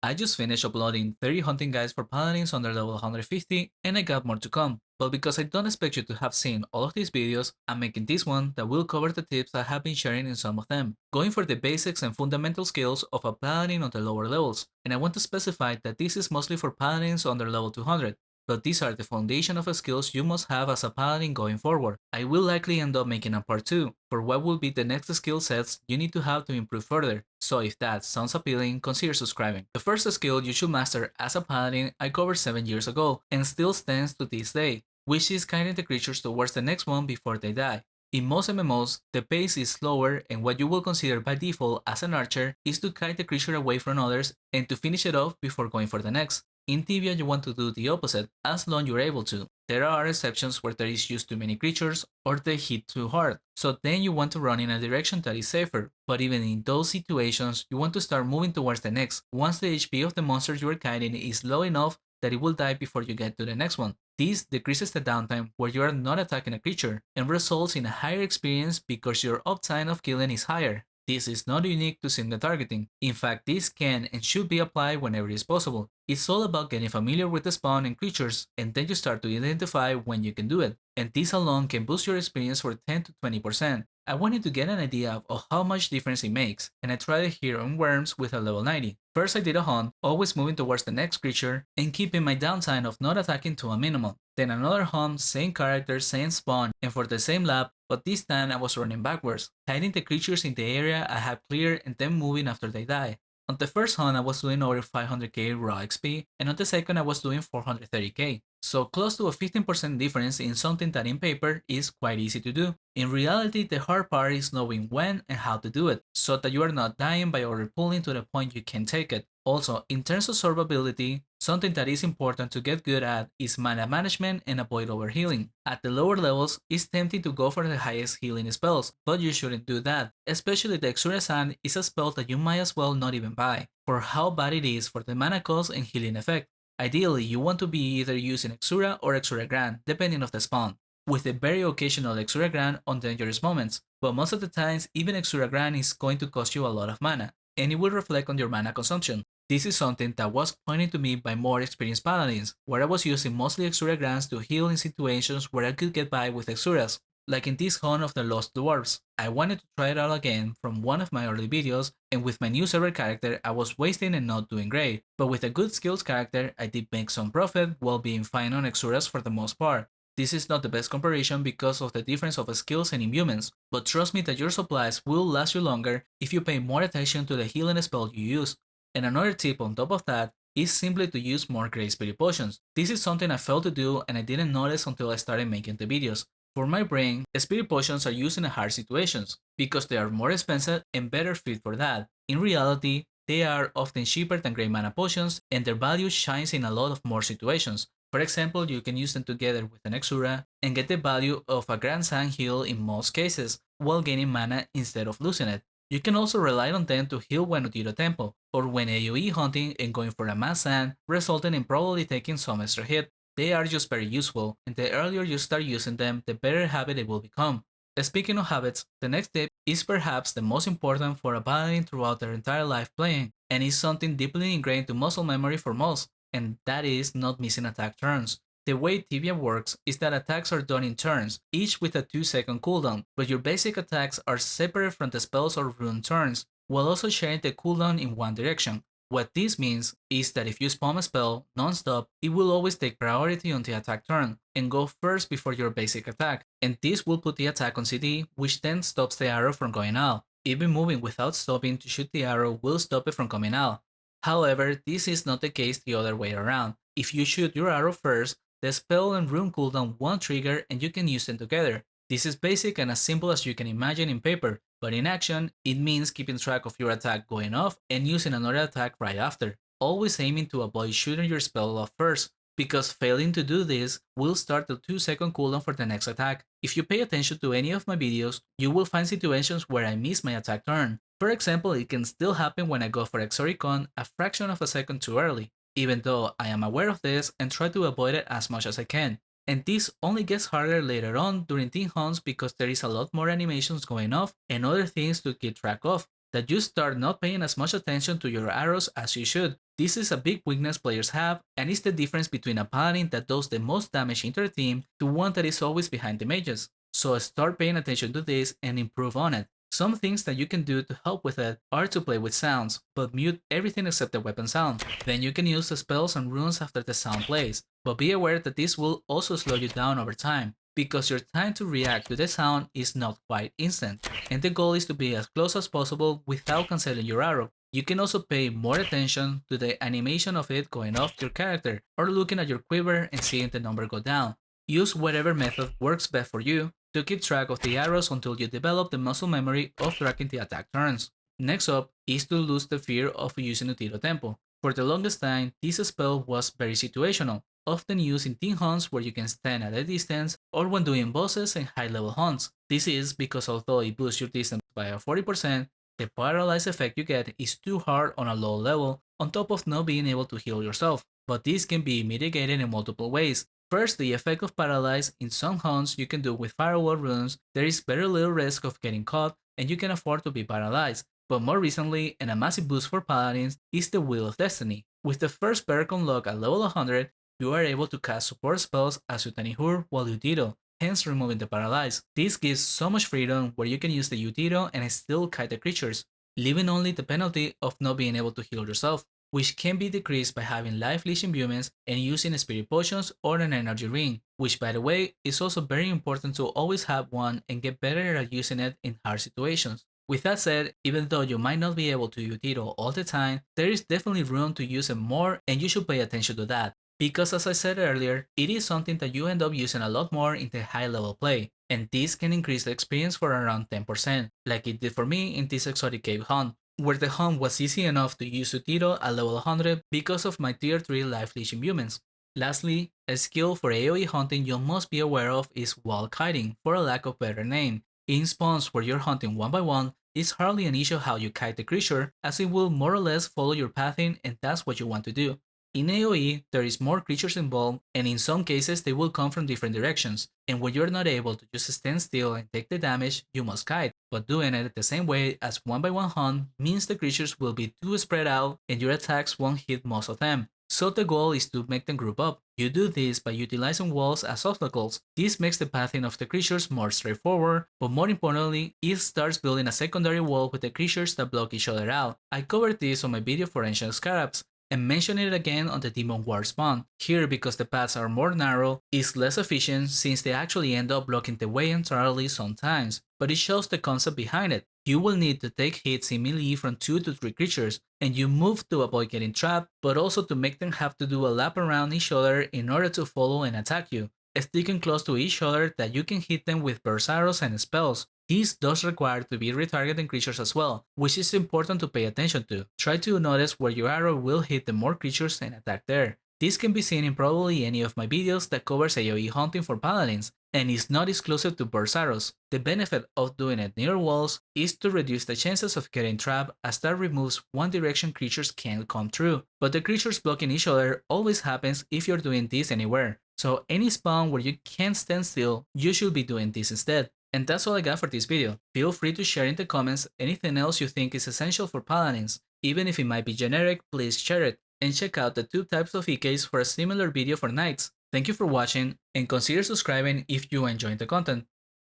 I just finished uploading 30 hunting guides for paladins under level 150 and I got more to come. But because I don't expect you to have seen all of these videos, I'm making this one that will cover the tips I have been sharing in some of them, going for the basics and fundamental skills of a paladin on the lower levels. And I want to specify that this is mostly for paladins under level 200, but these are the foundation of skills you must have as a paladin going forward. I will likely end up making a part 2 for what will be the next skill sets you need to have to improve further, so if that sounds appealing, consider subscribing. The first skill you should master as a paladin I covered 7 years ago and still stands to this day, which is guiding the creatures towards the next one before they die. In most MMOs, the pace is slower and what you will consider by default as an archer is to kite the creature away from others and to finish it off before going for the next. In Tibia you want to do the opposite, as long you're able to. There are exceptions where there is just too many creatures or they hit too hard, so then you want to run in a direction that is safer, but even in those situations you want to start moving towards the next, once the HP of the monster you are kiting is low enough that it will die before you get to the next one. This decreases the downtime where you are not attacking a creature, and results in a higher experience because your uptime of killing is higher. This is not unique to single targeting. In fact, this can and should be applied whenever it is possible. It's all about getting familiar with the spawn and creatures, and then you start to identify when you can do it. And this alone can boost your experience for 10 to 20%. I wanted to get an idea of how much difference it makes, and I tried it here on Worms with a level 90. First I did a hunt, always moving towards the next creature, and keeping my downtime of not attacking to a minimum. Then another hunt, same character, same spawn, and for the same lap, but this time I was running backwards, hiding the creatures in the area I had cleared and then moving after they die. On the first hunt I was doing over 500k raw XP, and on the second I was doing 430k. So close to a 15% difference in something that in paper is quite easy to do. In reality, the hard part is knowing when and how to do it, so that you are not dying by overpulling to the point you can't take it. Also, in terms of survivability, something that is important to get good at is mana management and avoid overhealing. At the lower levels, it's tempting to go for the highest healing spells, but you shouldn't do that. Especially the Exura Sand is a spell that you might as well not even buy, for how bad it is for the mana cost and healing effect. Ideally, you want to be either using Exura or Exura Grand, depending on the spawn, with a very occasional Exura Grand on dangerous moments, but most of the times even Exura Grand is going to cost you a lot of mana, and it will reflect on your mana consumption. This is something that was pointed to me by more experienced paladins, where I was using mostly Exura Grands to heal in situations where I could get by with Exuras, like in this hunt of the Lost Dwarves. I wanted to try it out again from one of my early videos, and with my new server character I was wasting and not doing great, but with a good skills character I did make some profit while being fine on Exuras for the most part. This is not the best comparison because of the difference of skills and imbuements, but trust me that your supplies will last you longer if you pay more attention to the healing spell you use. And another tip on top of that is simply to use more Grey Spirit Potions. This is something I failed to do and I didn't notice until I started making the videos. For my brain, Spirit Potions are used in hard situations, because they are more expensive and better fit for that. In reality, they are often cheaper than Grey Mana Potions and their value shines in a lot of more situations. For example, you can use them together with an Exura and get the value of a Grand Sand heal in most cases, while gaining mana instead of losing it. You can also rely on them to heal when due to tempo, or when AoE hunting and going for a mass sand, resulting in probably taking some extra hit. They are just very useful, and the earlier you start using them, the better habit it will become. Speaking of habits, the next tip is perhaps the most important for a paladin throughout their entire life playing, and is something deeply ingrained to muscle memory for most, and that is not missing attack turns. The way Tibia works is that attacks are done in turns, each with a 2-second cooldown, but your basic attacks are separate from the spells or rune turns, while also sharing the cooldown in one direction. What this means is that if you spam a spell non-stop, it will always take priority on the attack turn, and go first before your basic attack, and this will put the attack on CD, which then stops the arrow from going out. Even moving without stopping to shoot the arrow will stop it from coming out. However, this is not the case the other way around. If you shoot your arrow first, the spell and rune cooldown won't trigger and you can use them together. This is basic and as simple as you can imagine in paper, but in action, it means keeping track of your attack going off and using another attack right after, always aiming to avoid shooting your spell off first, because failing to do this will start the 2-second cooldown for the next attack. If you pay attention to any of my videos, you will find situations where I miss my attack turn. For example, it can still happen when I go for Exoricon a fraction of a second too early, even though I am aware of this and try to avoid it as much as I can. And this only gets harder later on during team hunts because there is a lot more animations going off and other things to keep track of. that you start not paying as much attention to your arrows as you should. This is a big weakness players have, and it's the difference between a paladin that does the most damage into their team to one that is always behind the mages. So start paying attention to this and improve on it. Some things that you can do to help with it are to play with sounds, but mute everything except the weapon sound. Then you can use the spells and runes after the sound plays, but be aware that this will also slow you down over time, because your time to react to the sound is not quite instant, and the goal is to be as close as possible without cancelling your arrow. You can also pay more attention to the animation of it going off your character, or looking at your quiver and seeing the number go down. Use whatever method works best for you to keep track of the arrows until you develop the muscle memory of tracking the attack turns. Next up is to lose the fear of using Utiro Tempo. For the longest time, this spell was very situational, often used in team hunts where you can stand at a distance or when doing bosses and high level hunts. This is because although it boosts your distance by a 40%, the paralyze effect you get is too hard on a low level on top of not being able to heal yourself. But this can be mitigated in multiple ways. First, the effect of paralyze in some hunts you can do with firewall runes, there is very little risk of getting caught and you can afford to be paralyzed. But more recently, and a massive boost for paladins, is the Wheel of Destiny. With the first perk unlock at level 100, you are able to cast support spells as Utanihur while Utiro, hence removing the paralyze. This gives so much freedom where you can use the Utiro and still kite the creatures, leaving only the penalty of not being able to heal yourself, which can be decreased by having life leech imbuements and using spirit potions or an energy ring, which by the way is also very important to always have one and get better at using it in hard situations. With that said, even though you might not be able to use Tiro all the time, there is definitely room to use it more and you should pay attention to that. Because as I said earlier, it is something that you end up using a lot more in the high level play, and this can increase the experience for around 10%, like it did for me in this exotic cave hunt, where the hunt was easy enough to use Utiro at level 100 because of my tier 3 life leech imbuements. Lastly, a skill for AoE hunting you must be aware of is wall kiting, for a lack of better name. In spawns where you're hunting one by one, it's hardly an issue how you kite the creature, as it will more or less follow your pathing and that's what you want to do. In AoE, there is more creatures involved, and in some cases they will come from different directions, and when you're not able to just stand still and take the damage, you must kite, but doing it the same way as one by one hunt means the creatures will be too spread out and your attacks won't hit most of them. So the goal is to make them group up. You do this by utilizing walls as obstacles. This makes the pathing of the creatures more straightforward, but more importantly, it starts building a secondary wall with the creatures that block each other out. I covered this on my video for Ancient Scarabs, and mention it again on the Demon War spawn. Here, because the paths are more narrow, is less efficient since they actually end up blocking the way entirely sometimes, but it shows the concept behind it. You will need to take hits in melee from 2 to 3 creatures, and you move to avoid getting trapped, but also to make them have to do a lap around each other in order to follow and attack you, sticking close to each other that you can hit them with burst arrows and spells. This does require to be retargeting creatures as well, which is important to pay attention to. Try to notice where your arrow will hit the more creatures and attack there. This can be seen in probably any of my videos that covers AoE hunting for paladins, and is not exclusive to burst arrows. The benefit of doing it near walls is to reduce the chances of getting trapped, as that removes one direction creatures can't come through, but the creatures blocking each other always happens if you're doing this anywhere. So any spawn where you can't stand still, you should be doing this instead. And that's all I got for this video. Feel free to share in the comments anything else you think is essential for paladins. Even if it might be generic, please share it. And check out the 2 types of EKs for a similar video for knights. Thank you for watching, and consider subscribing if you enjoyed the content.